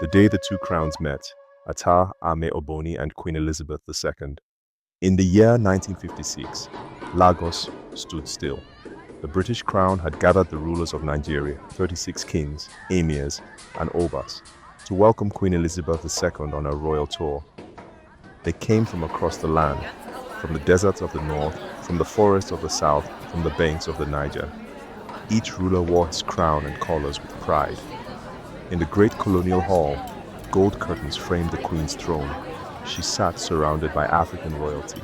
The day the two crowns met, Attah Ameh Oboni and Queen Elizabeth II. In the year 1956, Lagos stood still. The British Crown had gathered the rulers of Nigeria, 36 kings, emirs, and obas, to welcome Queen Elizabeth II on her royal tour. They came from across the land, from the deserts of the north, from the forests of the south, from the banks of the Niger. Each ruler wore his crown and colors with pride. In the great colonial hall, gold curtains framed the Queen's throne. She sat surrounded by African royalty,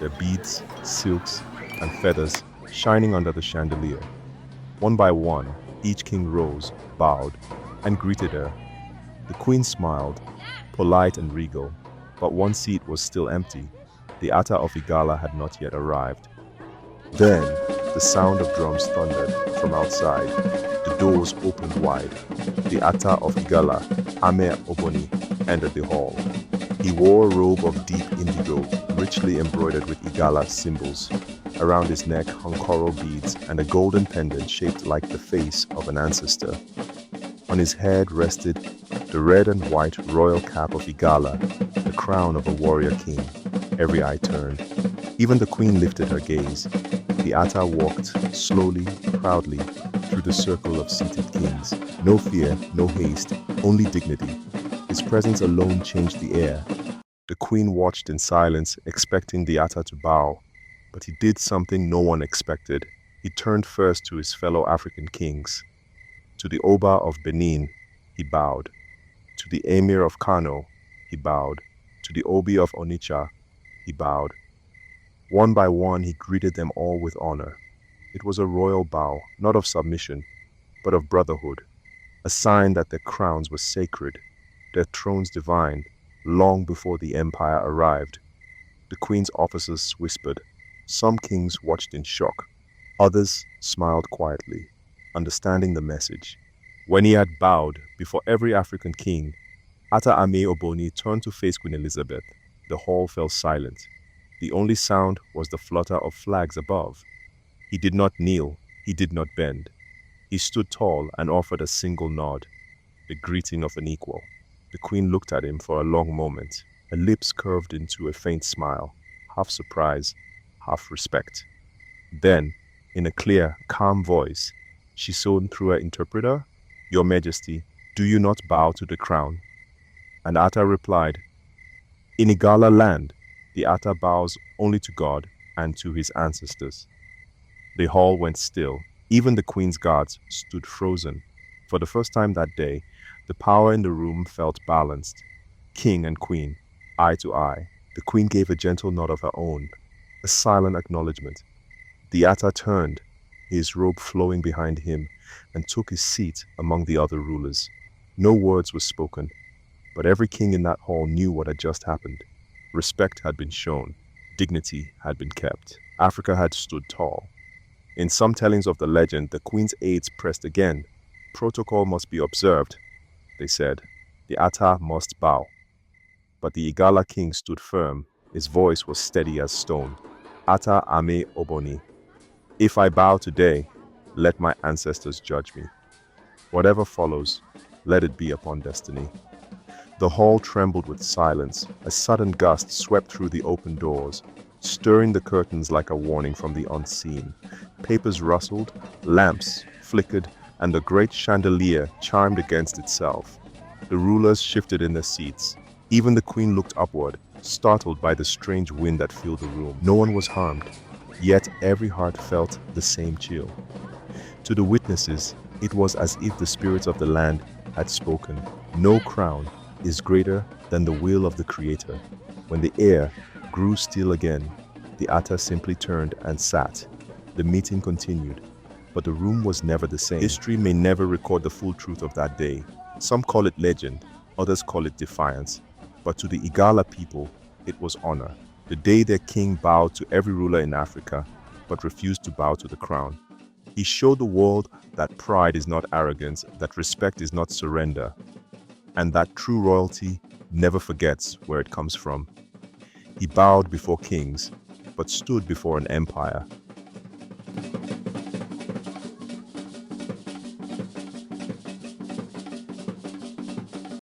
their beads, silks, and feathers shining under the chandelier. One by one, each king rose, bowed, and greeted her. The Queen smiled, polite and regal, but one seat was still empty. The Attah of Igala had not yet arrived. Then, the sound of drums thundered from outside. The doors opened wide. The Attah of Igala, Ameh Oboni, entered the hall. He wore a robe of deep indigo, richly embroidered with Igala symbols. Around his neck hung coral beads and a golden pendant shaped like the face of an ancestor. On his head rested the red and white royal cap of Igala, the crown of a warrior king. Every eye turned. Even the Queen lifted her gaze. The Attah walked slowly, proudly, through the circle of seated kings. No fear, no haste, only dignity. His presence alone changed the air. The Queen watched in silence, expecting the Attah to bow. But he did something no one expected. He turned first to his fellow African kings. To the Oba of Benin, he bowed. To the Emir of Kano, he bowed. To the Obi of Onitsha, he bowed. One by one, he greeted them all with honor. It was a royal bow, not of submission, but of brotherhood, a sign that their crowns were sacred, their thrones divine, long before the empire arrived. The Queen's officers whispered. Some kings watched in shock. Others smiled quietly, understanding the message. When he had bowed before every African king, Attah Ameh Oboni turned to face Queen Elizabeth. The hall fell silent. The only sound was the flutter of flags above. He did not kneel, he did not bend. He stood tall and offered a single nod, the greeting of an equal. The Queen looked at him for a long moment. Her lips curved into a faint smile, half surprise, half respect. Then, in a clear, calm voice, she said through her interpreter, "Your Majesty, do you not bow to the crown?" And Attah replied, "In Igala land, the Attah bows only to God and to his ancestors." The hall went still. Even the Queen's guards stood frozen. For the first time that day, the power in the room felt balanced. King and Queen, eye to eye. The Queen gave a gentle nod of her own, a silent acknowledgement. The Attah turned, his robe flowing behind him, and took his seat among the other rulers. No words were spoken, but every king in that hall knew what had just happened. Respect had been shown, dignity had been kept. Africa had stood tall. In some tellings of the legend, the Queen's aides pressed again. "Protocol must be observed," they said. "The Attah must bow." But the Igala king stood firm. His voice was steady as stone. "Attah Ameh Oboni, if I bow today, let my ancestors judge me. Whatever follows, let it be upon destiny." The hall trembled with silence. A sudden gust swept through the open doors, stirring the curtains like a warning from the unseen. Papers rustled, lamps flickered, and the great chandelier chimed against itself. The rulers shifted in their seats. Even the Queen looked upward, startled by the strange wind that filled the room. No one was harmed, yet every heart felt the same chill. To the witnesses, it was as if the spirits of the land had spoken. No crown is greater than the will of the Creator. When the air grew still again, the Attah simply turned and sat. The meeting continued, but the room was never the same. History may never record the full truth of that day. Some call it legend, others call it defiance. But to the Igala people, it was honor. The day their king bowed to every ruler in Africa, but refused to bow to the crown. He showed the world that pride is not arrogance, that respect is not surrender, and that true royalty never forgets where it comes from. He bowed before kings, but stood before an empire.